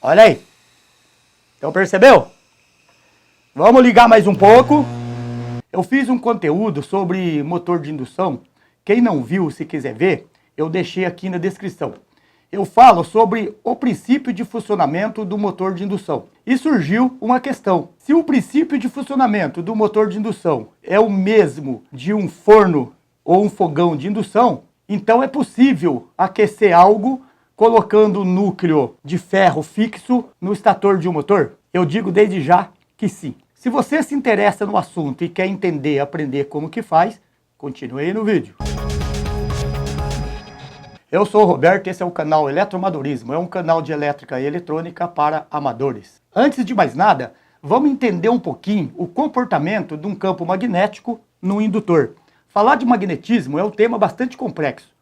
Olha aí. Então percebeu? Vamos ligar mais um pouco. Eu fiz um conteúdo sobre motor de indução. Quem não viu, se quiser ver, eu deixei aqui na descrição. Eu falo sobre o princípio de funcionamento do motor de indução. E surgiu uma questão. Se o princípio de funcionamento do motor de indução é o mesmo de um forno ou um fogão de indução, então é possível aquecer algo colocando o núcleo de ferro fixo no estator de um motor? Eu digo desde já que sim. Se você se interessa no assunto e quer entender e aprender como que faz, continue aí no vídeo. Eu sou o Roberto e esse é o canal Eletroamadorismo. É um canal de elétrica e eletrônica para amadores. Antes de mais nada, vamos entender um pouquinho o comportamento de um campo magnético no indutor. Falar de magnetismo é um tema bastante complexo,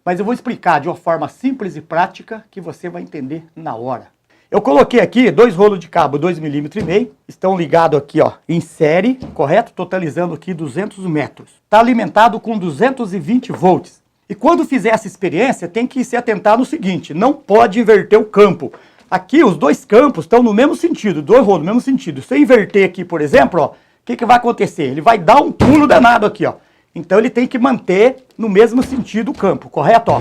mas eu vou explicar de uma forma simples e prática que você vai entender na hora. Eu coloquei aqui dois rolos de cabo 2,5 mm, estão ligados aqui ó, em série, correto? Totalizando aqui 200 metros. Está alimentado com 220 volts. E quando fizer essa experiência, tem que se atentar no seguinte, não pode inverter o campo. Aqui os dois campos estão no mesmo sentido, dois rolos no mesmo sentido. Se eu inverter aqui, por exemplo, ó, o que vai acontecer? Ele vai dar um pulo danado aqui, ó. Então ele tem que manter no mesmo sentido o campo, correto? Ó?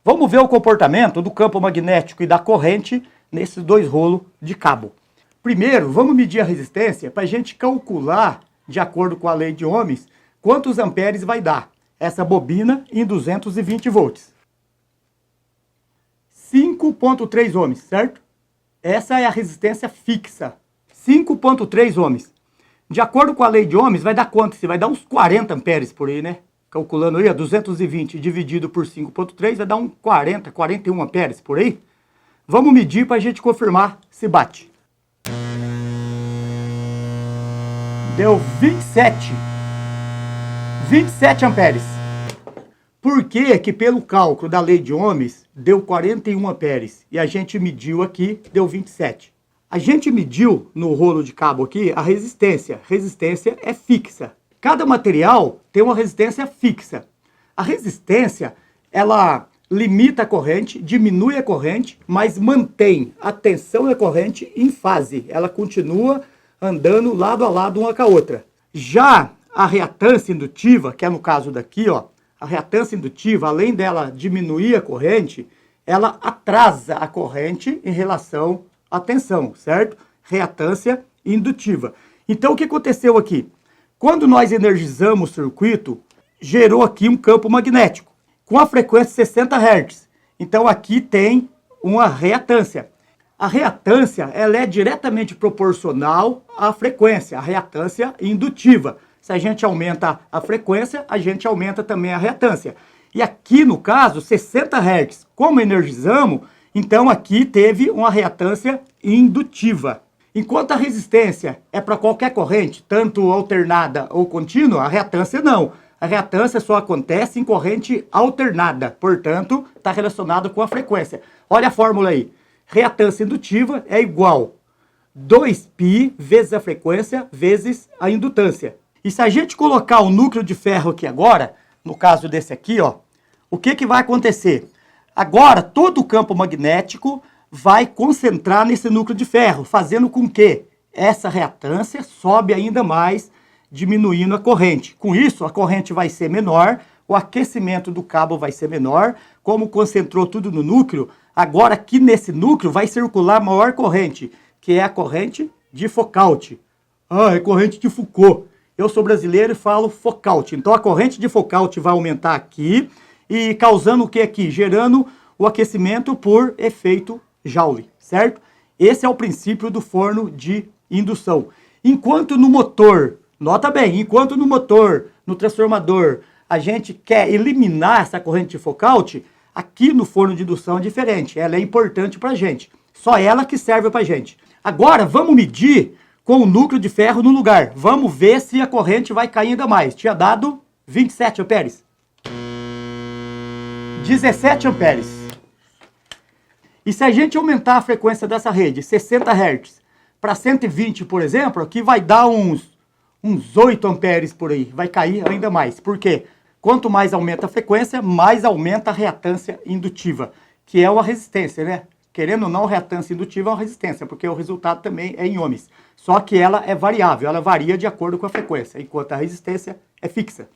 Vamos ver o comportamento do campo magnético e da corrente nesses dois rolos de cabo. Primeiro, vamos medir a resistência para a gente calcular, de acordo com a lei de Ohms, quantos amperes vai dar essa bobina em 220 volts. 5,3 ohms, certo? Essa é a resistência fixa. 5,3 ohms. De acordo com a lei de Ohms, vai dar quanto? Vai dar uns 40 amperes por aí, né? Calculando aí, 220 dividido por 5,3 vai dar uns 40, 41 amperes por aí. Vamos medir para a gente confirmar se bate. Deu 27 amperes. Por que que pelo cálculo da lei de Ohms deu 41 amperes e a gente mediu aqui, deu 27? A gente mediu no rolo de cabo aqui a resistência. Resistência é fixa. Cada material tem uma resistência fixa. A resistência, ela limita a corrente, diminui a corrente, mas mantém a tensão da corrente em fase. Ela continua andando lado a lado uma com a outra. Já a reatância indutiva, que é no caso daqui, ó, a reatância indutiva, além dela diminuir a corrente, ela atrasa a corrente em relação à tensão, certo? Reatância indutiva. Então o que aconteceu aqui? Quando nós energizamos o circuito, gerou aqui um campo magnético com a frequência 60 Hz. Então aqui tem uma reatância. A reatância ela é diretamente proporcional à frequência, a reatância indutiva. Se a gente aumenta a frequência, a gente aumenta também a reatância. E aqui no caso, 60 Hz, como energizamos, então aqui teve uma reatância indutiva. Enquanto a resistência é para qualquer corrente, tanto alternada ou contínua, a reatância não. A reatância só acontece em corrente alternada, portanto, está relacionado com a frequência. Olha a fórmula aí. Reatância indutiva é igual 2π vezes a frequência vezes a indutância. E se a gente colocar o núcleo de ferro aqui agora, no caso desse aqui, ó, o que vai acontecer? Agora, todo o campo magnético vai concentrar nesse núcleo de ferro, fazendo com que essa reatância sobe ainda mais, diminuindo a corrente. Com isso, a corrente vai ser menor, o aquecimento do cabo vai ser menor. Como concentrou tudo no núcleo, agora aqui nesse núcleo vai circular a maior corrente, que é a corrente de Foucault. Ah, é corrente de Foucault. Eu sou brasileiro e falo Foucault. Então a corrente de Foucault vai aumentar aqui e causando o que aqui? Gerando o aquecimento por efeito Joule, certo? Esse é o princípio do forno de indução. Enquanto no motor, nota bem, enquanto no motor, no transformador, a gente quer eliminar essa corrente de Foucault, aqui no forno de indução é diferente. Ela é importante para a gente. Só ela que serve para a gente. Agora, vamos medir com o núcleo de ferro no lugar. Vamos ver se a corrente vai cair ainda mais. Tinha dado 27 amperes. 17 amperes. E se a gente aumentar a frequência dessa rede, 60 Hz, para 120, por exemplo, aqui vai dar uns 8 amperes por aí. Vai cair ainda mais. Por quê? Quanto mais aumenta a frequência, mais aumenta a reatância indutiva, que é uma resistência, né? Querendo ou não, reatância indutiva é uma resistência, porque o resultado também é em ohms. Só que ela é variável, ela varia de acordo com a frequência, enquanto a resistência é fixa.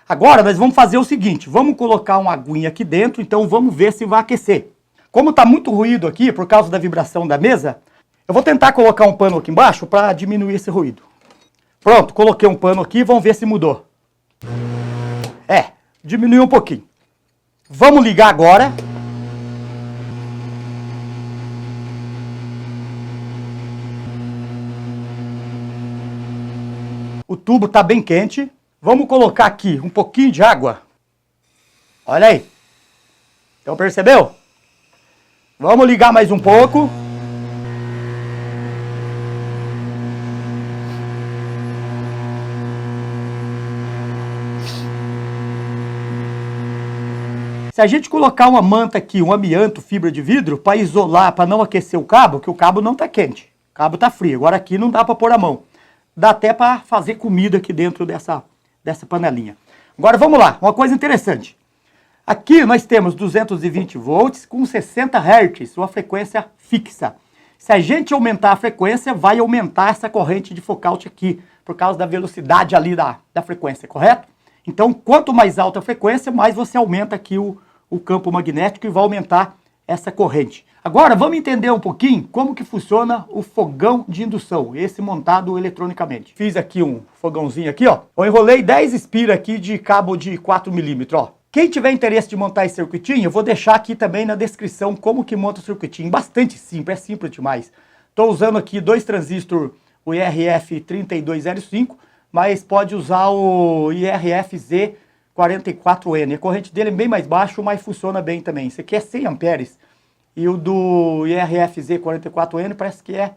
Agora nós vamos fazer o seguinte, vamos colocar uma aguinha aqui dentro, então vamos ver se vai aquecer. Como está muito ruído aqui, por causa da vibração da mesa, eu vou tentar colocar um pano aqui embaixo para diminuir esse ruído. Pronto, coloquei um pano aqui, vamos ver se mudou. Diminuiu um pouquinho. Vamos ligar agora. O tubo está bem quente. Vamos colocar aqui um pouquinho de água. Olha aí. Então percebeu? Vamos ligar mais um pouco. Se a gente colocar uma manta aqui, um amianto, fibra de vidro, para isolar, para não aquecer o cabo, que o cabo não está quente. O cabo está frio. Agora aqui não dá para pôr a mão. Dá até para fazer comida aqui dentro dessa panelinha. Agora vamos lá, uma coisa interessante. Aqui nós temos 220 volts com 60 Hz, uma frequência fixa. Se a gente aumentar a frequência, vai aumentar essa corrente de Foucault aqui, por causa da velocidade ali da frequência, correto? Então, quanto mais alta a frequência, mais você aumenta aqui o campo magnético e vai aumentar essa corrente. Agora, vamos entender um pouquinho como que funciona o fogão de indução, esse montado eletronicamente. Fiz aqui um fogãozinho aqui, ó. Eu enrolei 10 espiras aqui de cabo de 4 milímetros, ó. Quem tiver interesse de montar esse circuitinho, eu vou deixar aqui também na descrição como que monta o circuitinho. Bastante simples, é simples demais. Estou usando aqui 2 transistores, o IRF 3205, mas pode usar o IRF Z44N. A corrente dele é bem mais baixa, mas funciona bem também. Esse aqui é 100 amperes e o do IRF Z44N parece que é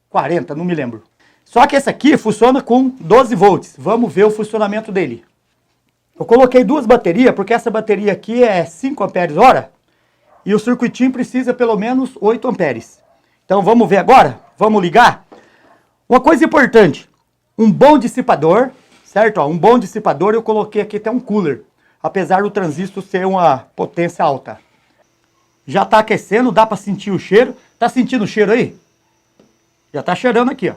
40, não me lembro. Só que esse aqui funciona com 12 volts. Vamos ver o funcionamento dele. Eu coloquei 2 baterias, porque essa bateria aqui é 5 amperes hora e o circuitinho precisa pelo menos 8 amperes. Então vamos ver agora? Vamos ligar? Uma coisa importante. Um bom dissipador, certo? Ó, um bom dissipador, eu coloquei aqui até um cooler, apesar do transistor ser uma potência alta. Já está aquecendo, dá para sentir o cheiro. Tá sentindo o cheiro aí? Já está cheirando aqui, ó.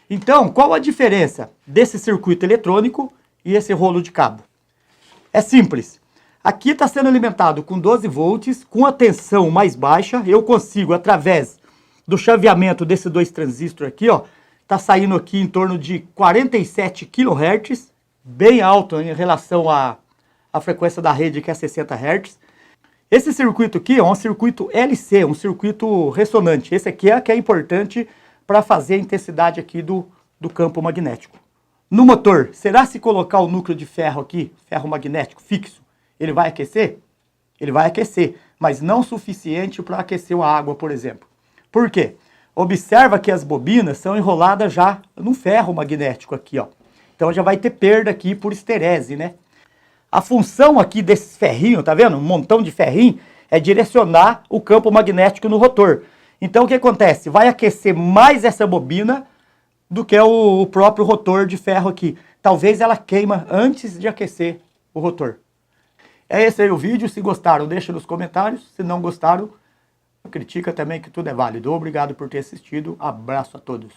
Então, qual a diferença desse circuito eletrônico e esse rolo de cabo? É simples. Aqui está sendo alimentado com 12 volts, com a tensão mais baixa. Eu consigo, através do chaveamento desses 2 transistores aqui, ó, está saindo aqui em torno de 47 kHz, bem alto em relação à frequência da rede, que é 60 Hz. Esse circuito aqui é um circuito LC, um circuito ressonante. Esse aqui é que é importante para fazer a intensidade aqui do campo magnético. No motor, será se colocar o núcleo de ferro aqui, ferro magnético fixo, ele vai aquecer? Ele vai aquecer, mas não o suficiente para aquecer a água, por exemplo. Por quê? Observa que as bobinas são enroladas já no ferro magnético aqui, ó. Então já vai ter perda aqui por esterese, né? A função aqui desses ferrinhos, tá vendo? Um montão de ferrinho, é direcionar o campo magnético no rotor. Então o que acontece? Vai aquecer mais essa bobina do que o próprio rotor de ferro aqui. Talvez ela queima antes de aquecer o rotor. É esse aí o vídeo. Se gostaram, deixa nos comentários. Se não gostaram, critica também, que tudo é válido. Obrigado por ter assistido. Abraço a todos.